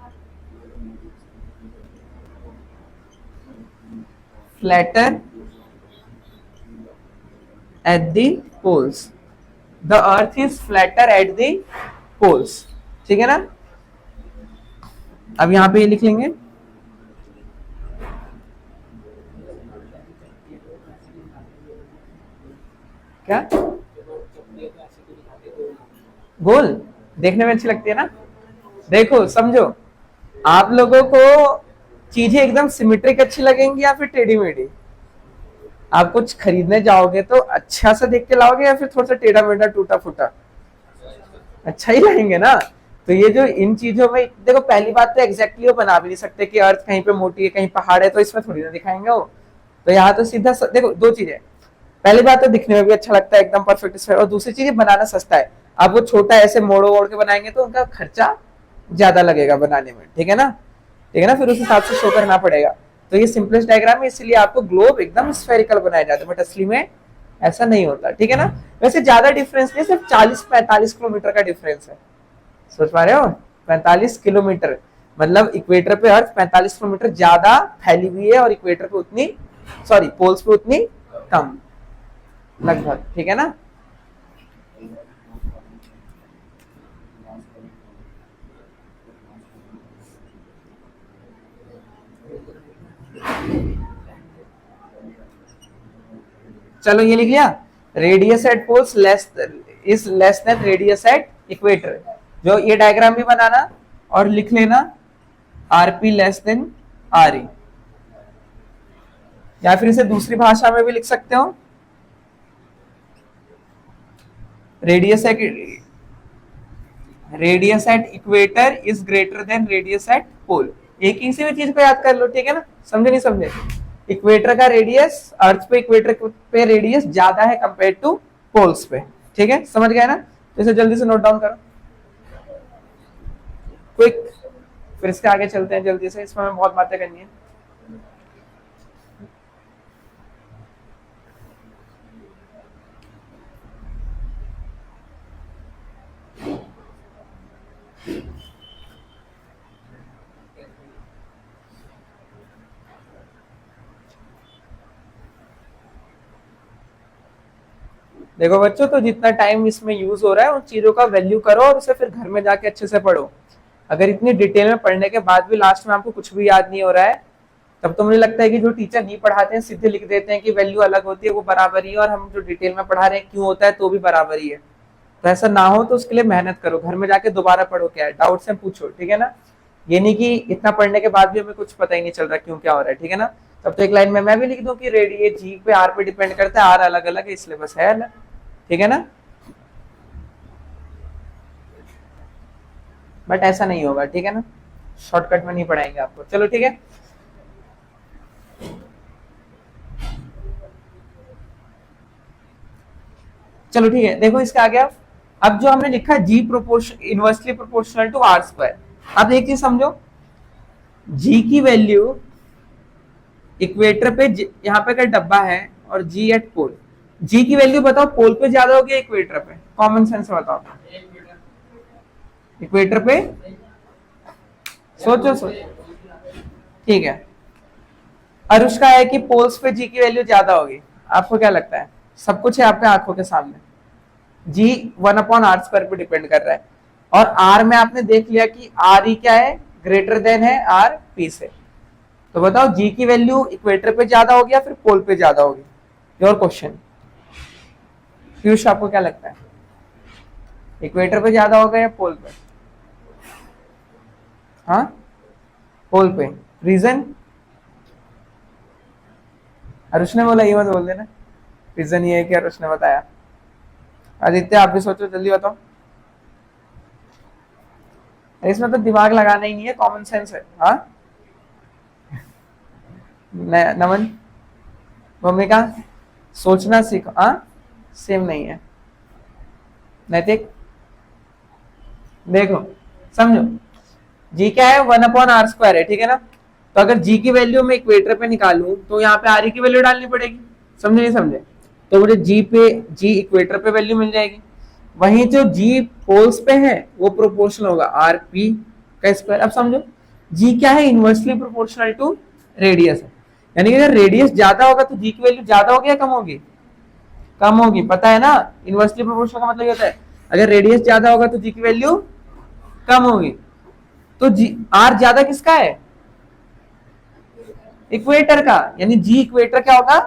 flatter at the poles, the earth is flatter at the poles, ठीक है ना। अब यहां पे ये लिख लेंगे, क्या, गोल देखने में अच्छी लगती है ना, देखो समझो, आप लोगों को चीजें एकदम सिमेट्रिक अच्छी लगेंगी या फिर टेढ़ी मेढ़ी, आप कुछ खरीदने जाओगे तो अच्छा सा देख के लाओगे या फिर थोड़ा सा टेढ़ा मेढ़ा टूटा फूटा, अच्छा ही लाएंगे ना। तो ये जो इन चीजों में देखो, पहली बात तो एग्जैक्टली वो बना भी नहीं सकते कि अर्थ कहीं पे मोटी है कहीं पहाड़ है, तो इसमें थोड़ी ना दिखाएंगे वो, तो यहाँ तो सीधा देखो, दो चीजें, पहली बात तो दिखने में भी अच्छा लगता है एकदम परफेक्ट स्फीयर, और दूसरी चीज बनाना सस्ता है, आप वो छोटा ऐसे मोड़ ओड़ के बनाएंगे तो उनका खर्चा ज्यादा लगेगा बनाने में, ठीक है ना, ठीक है ना, फिर उस हिसाब से शो करना पड़ेगा। तो ये सिंपलेस्ट डायग्राम है, इसलिए आपको ग्लोब एकदम स्फेरिकल बनाया जाता है, बट असली में ऐसा नहीं होता, ठीक है ना। वैसे ज्यादा डिफरेंस नहीं, सिर्फ 40-45 किलोमीटर का डिफरेंस है, सोच पा रहे हो, 45 किलोमीटर, मतलब इक्वेटर पे अर्थ 45 किलोमीटर ज्यादा फैली हुई है और इक्वेटर पे उतनी, सॉरी पोल्स पे उतनी कम लगभग, ठीक है ना। चलो ये लिख लिया, radius at poles less is less than radius at equator. जो ये डायग्राम भी बनाना और लिख लेना RP less than R E, या फिर इसे दूसरी भाषा में भी लिख सकते हो, radius at equator is greater than radius at pole. एक ही भी चीज को याद कर लो, ठीक है ना, समझे नहीं समझे? इक्वेटर का रेडियस, अर्थ पे इक्वेटर पे रेडियस ज्यादा है कंपेयर टू पोल्स पे, ठीक है, समझ गए ना? तो इसे जल्दी से नोट डाउन करो क्विक, फिर इसके आगे चलते हैं जल्दी से, इसमें हमें बहुत बातें करनी है। देखो बच्चों, तो जितना टाइम इसमें यूज हो रहा है उन चीजों का वैल्यू करो और उसे फिर घर में जाके अच्छे से पढ़ो। अगर इतनी डिटेल में पढ़ने के बाद भी लास्ट में आपको कुछ भी याद नहीं हो रहा है, तब तो मुझे लगता है कि जो टीचर नहीं पढ़ाते हैं सीधे लिख देते हैं कि वैल्यू अलग होती है, वो बराबर ही है, और हम जो डिटेल में पढ़ा रहे हैं क्यों होता है तो भी बराबर ही है। तो ऐसा ना हो तो उसके लिए मेहनत करो, घर में जाके दोबारा पढ़ो, क्या है डाउट से पूछो, ठीक है ना? ये नहीं कि इतना पढ़ने के बाद भी हमें कुछ पता ही नहीं चल रहा क्यों क्या हो रहा है, ठीक है ना? तब तो एक लाइन में मैं भी लिख दूं कि रेडियस जी पे आर पे डिपेंड करता है, आर अलग अलग है इसलिए बस है अलग, ठीक है ना? बट ऐसा नहीं होगा, ठीक है ना, शॉर्टकट में नहीं पढ़ाएंगे आपको। चलो ठीक है, चलो ठीक है, देखो इसका आ गया। अब जो हमने लिखा g proportion inversely proportional to R square, अब एक चीज समझो, जी की वैल्यू इक्वेटर पे यहाँ पे का डब्बा है और जी एट पोल, जी की वैल्यू बताओ पोल पे ज्यादा होगी इक्वेटर पे? कॉमन सेंस बताओ, इक्वेटर पे, सोचो सोचो, ठीक है। अरुष का है कि पोल्स पे जी की वैल्यू ज्यादा होगी, आपको क्या लगता है? सब कुछ है आपके आंखों के सामने, जी 1/r² पे डिपेंड कर रहा है, और आर में आपने देख लिया कि आर ई क्या है, ग्रेटर देन है आर पी से। तो बताओ जी की वैल्यू इक्वेटर पे ज्यादा होगी या फिर पोल पे ज्यादा होगी? योर क्वेश्चन पीयूष, आपको क्या लगता है, इक्वेटर पे ज्यादा होगा या पोल पे? हाँ, पोल पे। रीजन? अरुष ने बोला, ये मत बोल देना। रीजन ये है कि अरुष ने बताया। आदित्य आप भी सोचो, जल्दी बताओ। इसमें तो दिमाग लगाना ही नहीं है, कॉमन सेंस है। हाँ नमन, भूमिका, सोचना सीखो। हाँ सेम नहीं है। नैतिक, देखो समझो, जी क्या है, 1/r² है, ठीक है ना? तो अगर जी की वैल्यू मैं इक्वेटर पे निकालूं तो यहाँ पे आर की वैल्यू डालनी पड़ेगी, समझे नहीं समझे? तो मुझे जी इक्वेटर पे वैल्यू मिल जाएगी, वहीं जो जी पोल्स पे है वो प्रोपोर्शनल होगा आर पी का स्क्वायर। अब समझो, जी क्या है, इनवर्सली प्रोपोर्शनल टू रेडियस है, यानी कि अगर रेडियस ज्यादा होगा तो जी की वैल्यू ज्यादा होगी या कम होगी? कम होगी, पता है ना? इनवर्सली प्रोपोर्शनल का मतलब ये होता है अगर रेडियस ज्यादा होगा तो जी की वैल्यू कम होगी। तो जी आर ज्यादा किसका है? इक्वेटर का, यानी जी इक्वेटर क्या होगा,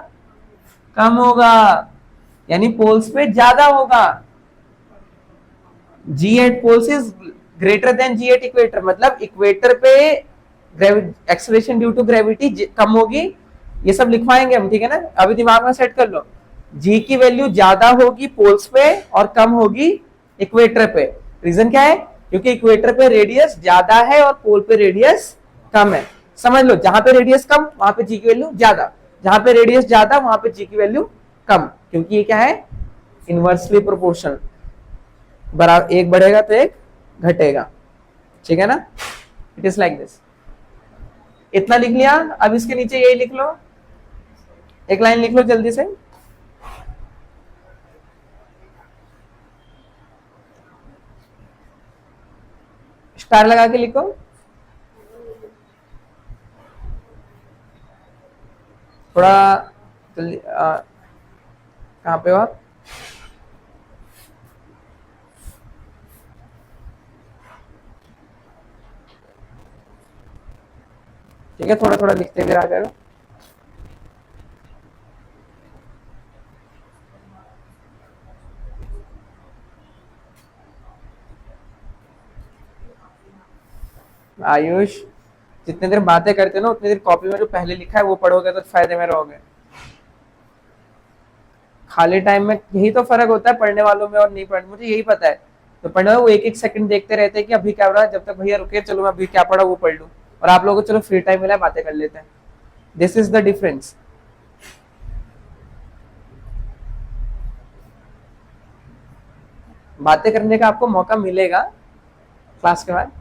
कम होगा, यानी पोल्स पे ज्यादा होगा। G at poles is greater than g at equator, मतलब इक्वेटर पे एक्सेलरेशन ड्यू टू ग्रेविटी कम होगी। ये सब लिखवाएंगे हम, ठीक है ना? अभी दिमाग में सेट कर लो, जी की वैल्यू ज्यादा होगी पोल्स पे और कम होगी इक्वेटर पे। रीजन क्या है? क्योंकि इक्वेटर पे रेडियस ज्यादा है और पोल पे रेडियस कम है। समझ लो, जहां पे रेडियस कम वहां पे जी की वैल्यू ज्यादा, जहां पे रेडियस ज्यादा वहां पे जी की वैल्यू कम, क्योंकि ये क्या है, इनवर्सली प्रोपोर्शनल, बराबर एक बढ़ेगा तो एक घटेगा, ठीक है ना? It is like this. इतना लिख लिया, अब इसके नीचे यही लिख लो, एक लाइन लिख लो जल्दी से, स्टार लगा के लिखो। थोड़ा जल्दी, कहाँ पे हो आप? ठीक है, थोड़ा थोड़ा लिखते हुए आ जाएगा। आयुष, जितने देर बातें करते हो ना उतनी देर कॉपी में जो पहले लिखा है वो पढ़ोगे तो फायदे में रहोगे। खाली टाइम में यही तो फर्क होता है पढ़ने वालों में और नहीं पढ़ने, मुझे यही पता है। तो पढ़ने वाले वो एक एक सेकंड देखते रहते हैं कि अभी क्या हो रहा है, जब तक भैया रुके चलो मैं अभी क्या पढ़ा वो पढ़ लूं, और आप लोगों को चलो फ्री टाइम मिला है बातें कर लेते हैं। This is the difference. बातें करने का आपको मौका मिलेगा क्लास के बाद।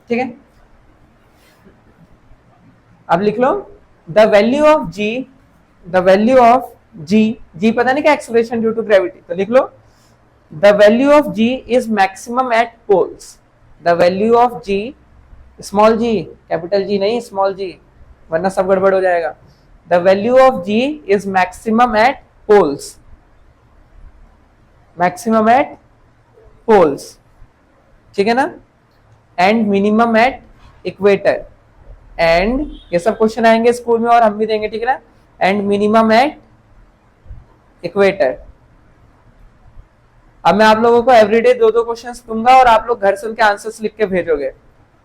ठीक है, अब लिख लो the value of g, the value of g, g पता नहीं क्या, एक्सेलरेशन ड्यू टू ग्रेविटी, तो लिख लो the value of ji is maximum at poles. The value of g, small g, capital G नहीं, स्मॉल जी, वरना सब गड़बड़ हो जाएगा। The value of ji is maximum at poles, maximum at poles, ठीक है ना, and minimum at equator. And ये सब क्वेश्चन आएंगे स्कूल में और हम भी देंगे, ठीक है ना, एंड मिनिमम एट इक्वेटर। अब मैं आप लोगों को एवरीडे दो दो क्वेश्चंस दूंगा और आप लोग घर से उनके आंसर्स लिख के भेजोगे।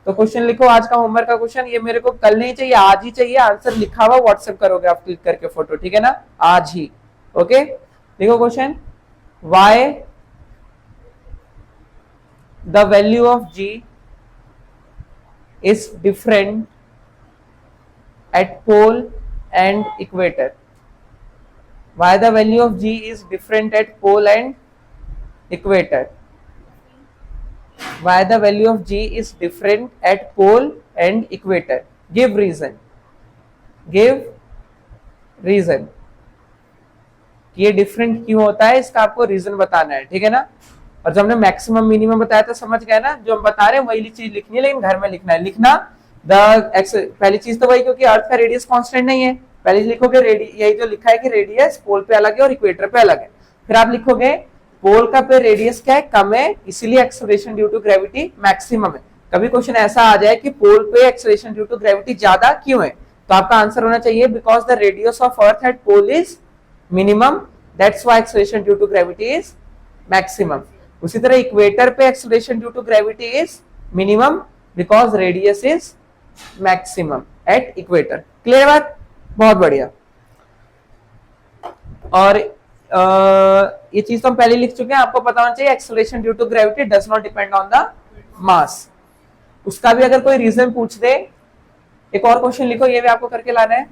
तो क्वेश्चन लिखो, आज का होमवर्क का क्वेश्चन, ये मेरे को कल नहीं चाहिए, आज ही चाहिए, आंसर लिखा हुआ व्हाट्सएप करोगे आप क्लिक करके फोटो, ठीक है ना, आज ही। ओके, देखो question, why the value of ji is different at pole and equator. Why the value of G is different at pole and equator? Why the value of G is different at pole and equator? Give reason. Give reason. ये different क्यों होता है इसका आपको reason बताना है, ठीक है ना। और जब हमने मैक्सिमम मिनिमम बताया तो समझ गए ना, जो हम बता रहे हैं वही चीज लिखनी है, लेकिन घर में लिखना है। लिखना पहली चीज तो वही, क्योंकि अर्थ का रेडियस कांस्टेंट नहीं है, पहले लिखोगे यही जो लिखा है कि रेडियस पोल पे अलग है और इक्वेटर पे अलग है। फिर आप लिखोगे पोल का पे रेडियस क्या है, कम है, इसीलिए acceleration due to gravity maximum है। कभी क्वेश्चन ऐसा आ जाए कि पोल पे एक्सेलरेशन ड्यू टू ग्रेविटी ज्यादा क्यों है, तो आपका आंसर होना चाहिए because the radius of earth at pole is minimum, that's why acceleration due to gravity is maximum. उसी तरह इक्वेटर पे acceleration due to gravity is minimum because radius is maximum at equator. Clear बात, बहुत बढ़िया। और ये चीज तो हम पहले लिख चुके हैं, आपको पता होना चाहिए acceleration due to gravity does not depend on the mass. उसका भी अगर कोई रीजन पूछ दे, एक और क्वेश्चन लिखो, ये भी आपको करके लाना है,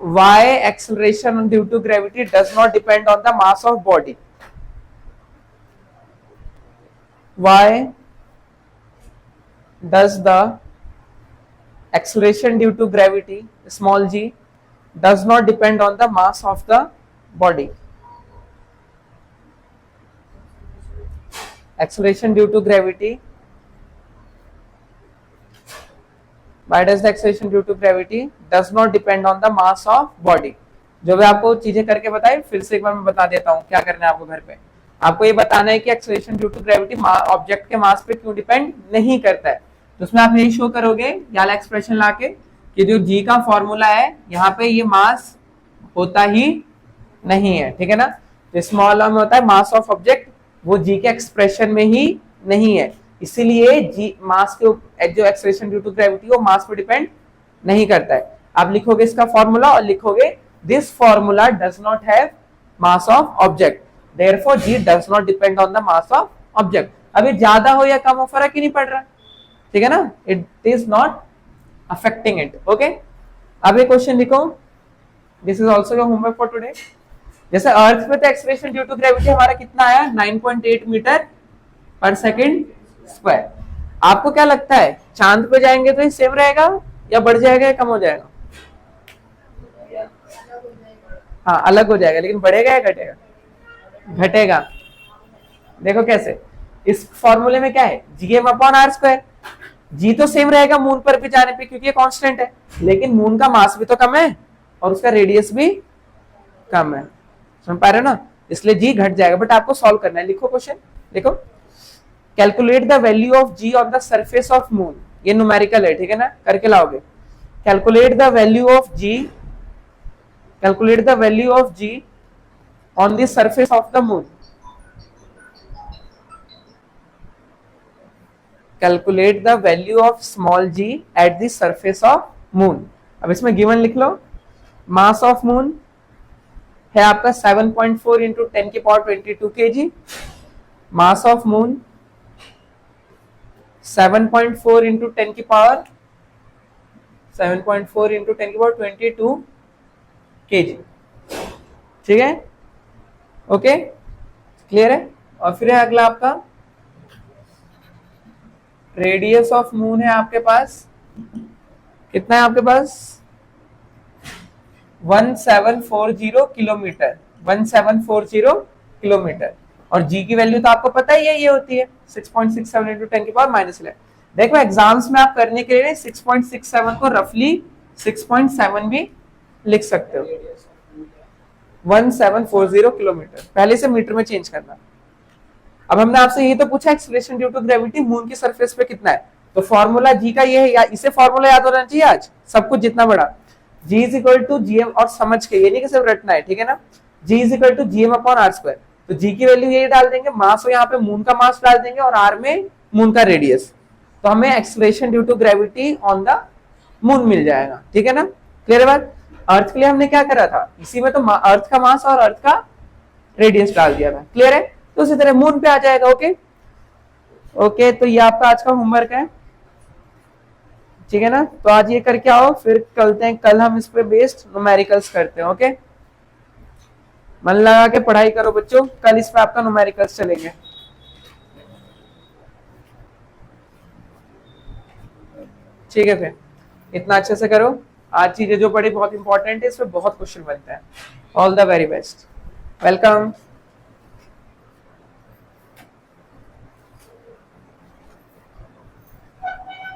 why acceleration due to gravity does not depend on the mass of body? Why does the acceleration due to gravity, small g, does not depend on the mass of the body? Acceleration due to gravity, why does the acceleration due to gravity does not depend on the mass of body? जो भी आपको चीजें करके बताई, फिर से एक बार मैं बता देता हूँ क्या करना है आपको घर पे। आपको ये बताना है कि acceleration due to gravity object के मास पे क्यों डिपेंड नहीं करता है। तो उसमें आप यही शो करोगे वाला एक्सप्रेशन लाके कि जो जी का फॉर्मूला है यहाँ पे ये मास होता ही नहीं है, ठीक है ना। जो स्मॉल में होता है मास ऑफ ऑब्जेक्ट, वो जी के एक्सप्रेशन में ही नहीं है, इसीलिए जी मास के जो एक्सेलरेशन ड्यू टू ग्रेविटी वो मास पे डिपेंड नहीं करता है। आप लिखोगे इसका फॉर्मूला और लिखोगे this formula does not have mass of object, therefore G does not depend on the mass of object. अभी ज्यादा हो या कम हो फर्क ही नहीं पड़ रहा, ठीक है ना, it is not affecting it. Okay, अब ये क्वेश्चन लिखो, this is also your homework for today. जैसे अर्थ पे तो एक्सेलरेशन ड्यू टू ग्रेविटी हमारा कितना आया, 9.8 मीटर पर सेकेंड स्क्वायर। आपको क्या लगता है चांद पे जाएंगे तो ये सेम रहेगा या बढ़ जाएगा या कम हो जाएगा? हाँ अलग हो जाएगा, लेकिन बढ़ेगा या घटेगा? घटेगा। देखो कैसे, इस फॉर्मूले में क्या है, जीएम अपॉन आर स्क्वायर। जी तो सेम रहेगा मून पर भी जाने पे क्योंकि ये कांस्टेंट है, लेकिन मून का मास भी तो कम है और उसका रेडियस भी कम है, समझ पा रहे हो ना, इसलिए जी घट जाएगा। बट आपको सॉल्व करना है। लिखो क्वेश्चन, देखो, calculate the value of G on the surface of moon. ये न्यूमेरिकल है, ठीक है ना, करके लाओगे। Calculate the value of G, calculate the value of G on the surface of the moon, calculate the value of small G at the surface of moon. अब इसमें given लिख लो, मास ऑफ मून है आपका 7.4 into 10 की power 22 kg, mass of moon 7.4 into 10 की power 7.4 into 10 की power 22 kg, ठीक है, ओके, क्लियर है। और फिर है अगला आपका रेडियस ऑफ मून है आपके पास, कितना है आपके पास 1740 किलोमीटर, 1740 किलोमीटर। और जी की वैल्यू तो आपको पता ही है, ये होती है 6.67 इंटू 10 की पावर -11। देखो एग्जाम्स में आप करने के लिए 6.67 को रफली 6.7 भी लिख सकते हो, 1740 किलोमीटर, पहले से मीटर में चेंज करना। अब हमने आपसे ये तो पूछा acceleration due to gravity moon की सरफेस पे कितना है, तो फॉर्मूला जी का ये है, या इसे फॉर्मूला याद होना चाहिए आज सब कुछ जितना बड़ा, जी इज इक्वल टू जीएम, और समझ के, ये नहीं कि सिर्फ रटना है, ठीक है ना, G is equal to GM upon R square. तो जी की वैल्यू यही डाल देंगे, मास हो यहाँ पे मून का मास डाल देंगे, और आर में मून का रेडियस, तो हमें acceleration due to gravity on the moon मिल जाएगा, ठीक है ना, क्लियर बात। अर्थ के लिए हमने क्या करा था, इसी में तो अर्थ का मास और अर्थ का रेडियस डाल दिया था, क्लियर है। तो उसी तरह मून पे आ जाएगा, ओके ओके। तो ये आपका आज का होमवर्क है, ठीक है ना, तो आज ये करके आओ, फिर कल हम इस पे बेस्ड न्यूमेरिकल्स करते हैं, ओके। मन लगा के पढ़ाई करो बच्चों, कल इस पे आपका न्यूमेरिकल्स चलेंगे, ठीक है। फिर इतना अच्छे से करो, आज चीजें जो पढ़ी बहुत इंपॉर्टेंट है, इसमें बहुत क्वेश्चन बनते हैं। All the very best, welcome.